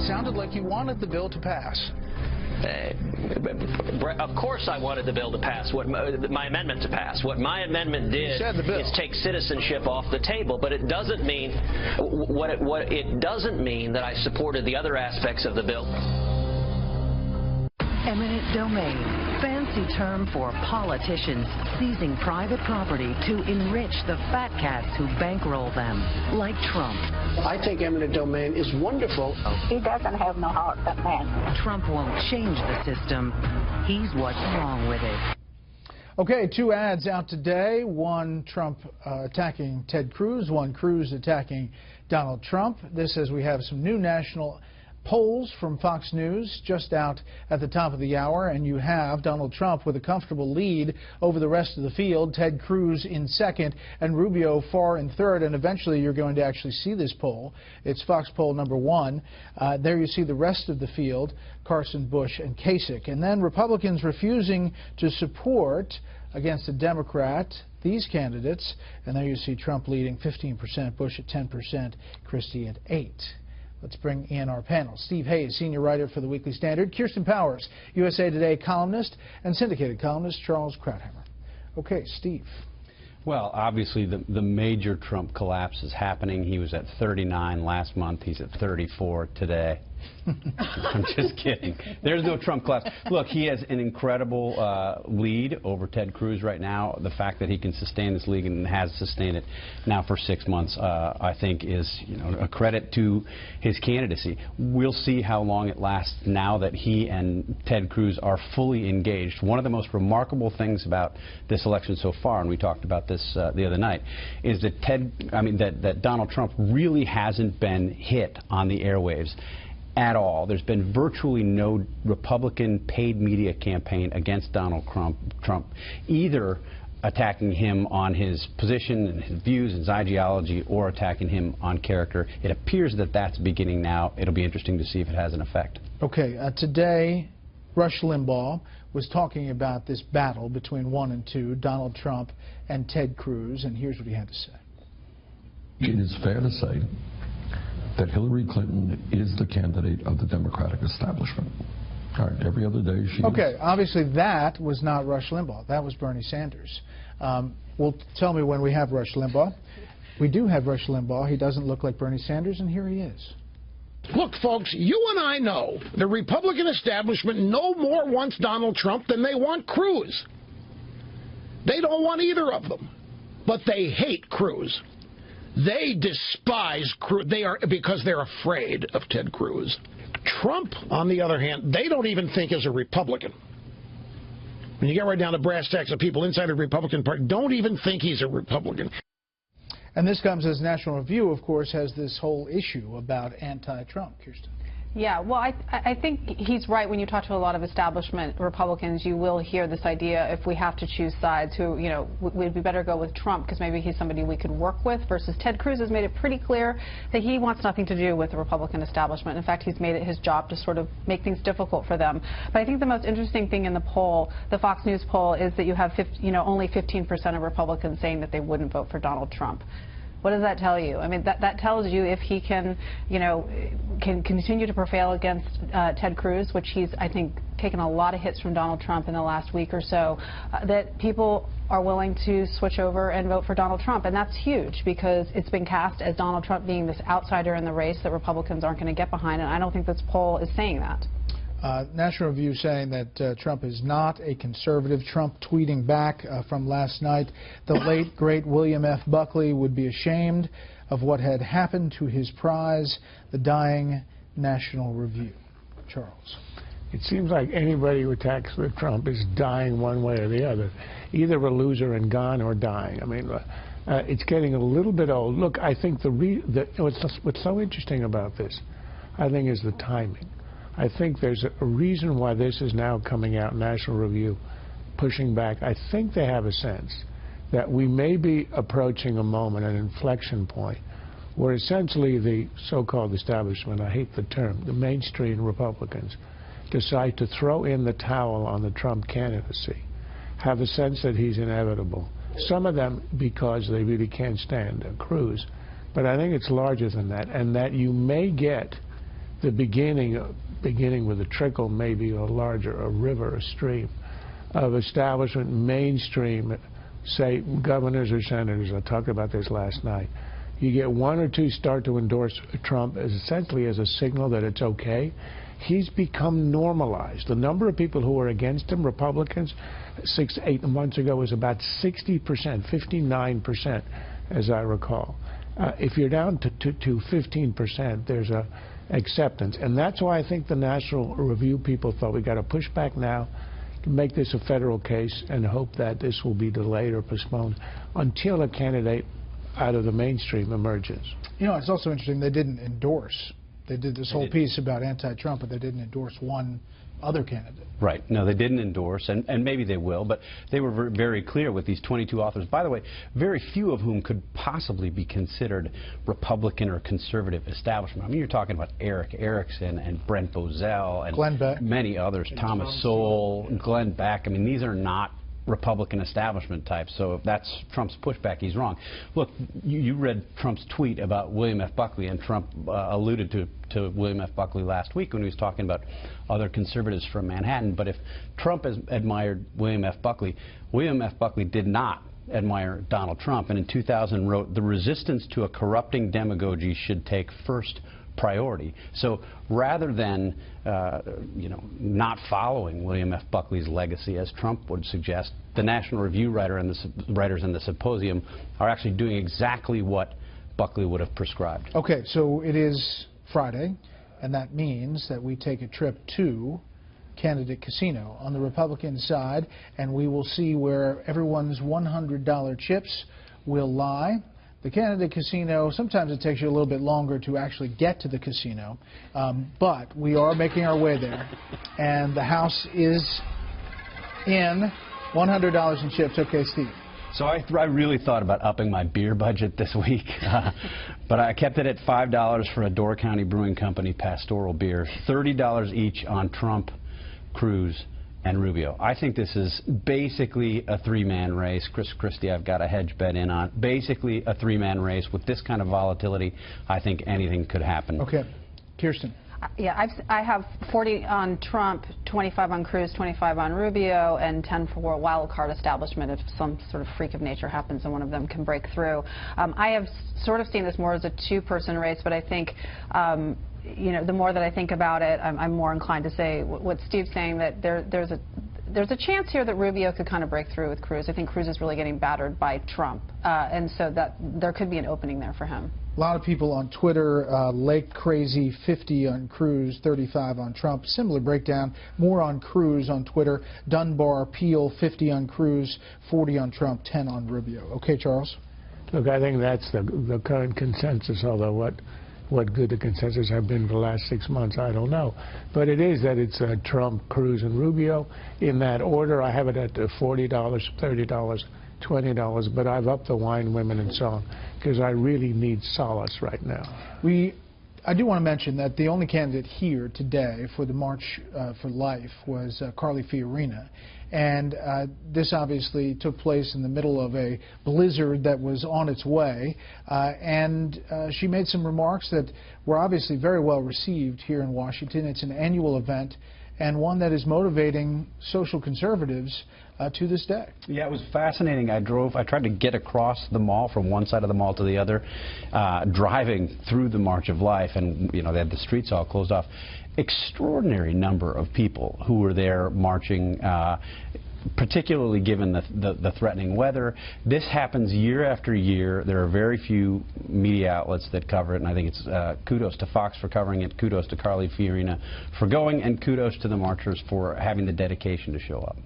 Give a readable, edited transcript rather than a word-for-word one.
sounded like you wanted the bill to pass. Of course I wanted the bill to pass, my amendment to pass. What my amendment did is take citizenship off the table, but it doesn't mean it doesn't mean that I supported the other aspects of the bill. Eminent domain, fancy term for politicians seizing private property to enrich the fat cats who bankroll them, like Trump. I think eminent domain is wonderful. He doesn't have no heart, that man. Trump won't change the system. He's what's wrong with it. Okay, 2 ads out today. One Trump attacking Ted Cruz, one Cruz attacking Donald Trump. This as we have some new national polls from Fox News just out at the top of the hour, and you have Donald Trump with a comfortable lead over the rest of the field, Ted Cruz in second, and Rubio far in third, and eventually you're going to actually see this poll. It's Fox poll number 1. There you see the rest of the field, Carson, Bush, and Kasich. And then Republicans refusing to support against a Democrat these candidates, and there you see Trump leading 15%, Bush at 10%, Christie at 8%. Let's bring in our panel. Steve Hayes, senior writer for the Weekly Standard. Kirsten Powers, USA Today columnist, and syndicated columnist Charles Krauthammer. Okay, Steve. Well, obviously the major Trump collapse is happening. He was at 39 last month. He's at 34 today. I'm just kidding. There's no Trump collapse. Look, he has an incredible lead over Ted Cruz right now. The fact that he can sustain this lead and has sustained it now for 6 months, I think, is a credit to his candidacy. We'll see how long it lasts now that he and Ted Cruz are fully engaged. One of the most remarkable things about this election so far, and we talked about this the other night, is that that Donald Trump really hasn't been hit on the airwaves at all. There's been virtually no Republican paid media campaign against Donald Trump, either attacking him on his position and his views and his ideology or attacking him on character. It appears that that's beginning now. It'll be interesting to see if it has an effect. Okay, today Rush Limbaugh was talking about this battle between 1 and 2, Donald Trump and Ted Cruz, and here's what he had to say. It is fair to say that Hillary Clinton is the candidate of the Democratic establishment. All right, every other day she Okay, obviously that was not Rush Limbaugh. That was Bernie Sanders. Well, tell me when we have Rush Limbaugh. We do have Rush Limbaugh. He doesn't look like Bernie Sanders, and here he is. Look, folks, you and I know the Republican establishment no more wants Donald Trump than they want Cruz. They don't want either of them, but they hate Cruz. They despise Cruz. Because they're afraid of Ted Cruz. Trump, on the other hand, they don't even think is a Republican. When you get right down to brass tacks of people inside the Republican Party, don't even think he's a Republican. And this comes as National Review, of course, has this whole issue about anti-Trump. Kirsten. Yeah, well, I think he's right. When you talk to a lot of establishment Republicans, you will hear this idea, if we have to choose sides, we'd be better go with Trump because maybe he's somebody we could work with, versus Ted Cruz has made it pretty clear that he wants nothing to do with the Republican establishment. In fact, he's made it his job to sort of make things difficult for them. But I think the most interesting thing in the poll, the Fox News poll, is that you have only 15% of Republicans saying that they wouldn't vote for Donald Trump. What does that tell you? I mean, that tells you if he can, can continue to prevail against Ted Cruz, which he's, I think, taken a lot of hits from Donald Trump in the last week or so, that people are willing to switch over and vote for Donald Trump. And that's huge because it's been cast as Donald Trump being this outsider in the race that Republicans aren't going to get behind. And I don't think this poll is saying that. National Review saying that Trump is not a conservative. Trump tweeting back from last night, the late, great William F. Buckley would be ashamed of what had happened to his prize, the dying National Review. Charles. It seems like anybody who attacks Trump is dying one way or the other, either a loser and gone or dying. I mean, it's getting a little bit old. Look, I think what's so interesting about this, I think, is the timing. I think there's a reason why this is now coming out, National Review, pushing back. I think they have a sense that we may be approaching a moment, an inflection point, where essentially the so-called establishment, I hate the term, the mainstream Republicans, decide to throw in the towel on the Trump candidacy, have a sense that he's inevitable. Some of them because they really can't stand Cruz, but I think it's larger than that, and that you may get the beginning with a trickle, maybe a river, a stream of establishment, mainstream, say governors or senators. I talked about this last night. You get one or two start to endorse Trump as essentially as a signal that it's okay. He's become normalized. The number of people who are against him, Republicans, 6-8 months ago was about 60%, 59%, as I recall. If you're down to 15%, there's a acceptance. And that's why I think the National Review people thought we got to push back now, make this a federal case, and hope that this will be delayed or postponed until a candidate out of the mainstream emerges. You know, it's also interesting they didn't endorse. They did this whole piece about anti-Trump, but they didn't endorse one other candidate. Right. No, they didn't endorse, and maybe they will, but they were very clear with these 22 authors, by the way, very few of whom could possibly be considered Republican or conservative establishment. I mean, you're talking about Eric Erickson and Brent Bozell and Glenn Beck. Many others, Thomas Sowell, Glenn Beck. I mean, these are not Republican establishment types, so if that's Trump's pushback, he's wrong. Look, you read Trump's tweet about William F. Buckley, and Trump alluded to William F. Buckley last week when he was talking about other conservatives from Manhattan. But if Trump has admired William F. Buckley did not admire Donald Trump, and in 2000 wrote, "The resistance to a corrupting demagogy should take first priority." So rather than not following William F. Buckley's legacy, as Trump would suggest, the National Review writers in the symposium are actually doing exactly what Buckley would have prescribed. Okay, so it is Friday, and that means that we take a trip to Candidate Casino on the Republican side, and we will see where everyone's $100 chips will lie. The Candidate Casino, sometimes it takes you a little bit longer to actually get to the casino, but we are making our way there, and the house is in. $100 in chips. Okay, Steve. So I really thought about upping my beer budget this week, but I kept it at $5 for a Door County Brewing Company pastoral beer, $30 each on Trump, Cruz, and Rubio. I think this is basically a three-man race. Chris Christie, I've got a hedge bet in on. Basically a three-man race. With this kind of volatility, I think anything could happen. Okay. Kirsten. Yeah, I have 40 on Trump, 25 on Cruz, 25 on Rubio, and 10 for wild card establishment if some sort of freak of nature happens and one of them can break through. I have sort of seen this more as a two-person race, but I think the more that I think about it, I'm more inclined to say what Steve's saying, that there's a chance here that Rubio could kind of break through with Cruz. I think Cruz is really getting battered by Trump, and so that there could be an opening there for him. A lot of people on Twitter, Lake Crazy 50 on Cruz, 35 on Trump. Similar breakdown, more on Cruz on Twitter. Dunbar Peel 50 on Cruz, 40 on Trump, 10 on Rubio. Okay, Charles? Look, I think that's the current consensus, although what good the consensus have been for the last 6 months, I don't know. But it is that it's Trump, Cruz, and Rubio in that order. I have it at $40, $30, $20, but I've upped the wine, women, and song because I really need solace right now. I do want to mention that the only candidate here today for the March for Life was Carly Fiorina. And this obviously took place in the middle of a blizzard that was on its way. And she made some remarks that were obviously very well received here in Washington. It's an annual event and one that is motivating social conservatives to this day. Yeah, it was fascinating. I tried to get across the mall from one side of the mall to the other, driving through the March of Life, and they had the streets all closed off. Extraordinary number of people who were there marching, particularly given the threatening weather. This happens year after year. There are very few media outlets that cover it, and I think it's kudos to Fox for covering it, kudos to Carly Fiorina for going, and kudos to the marchers for having the dedication to show up.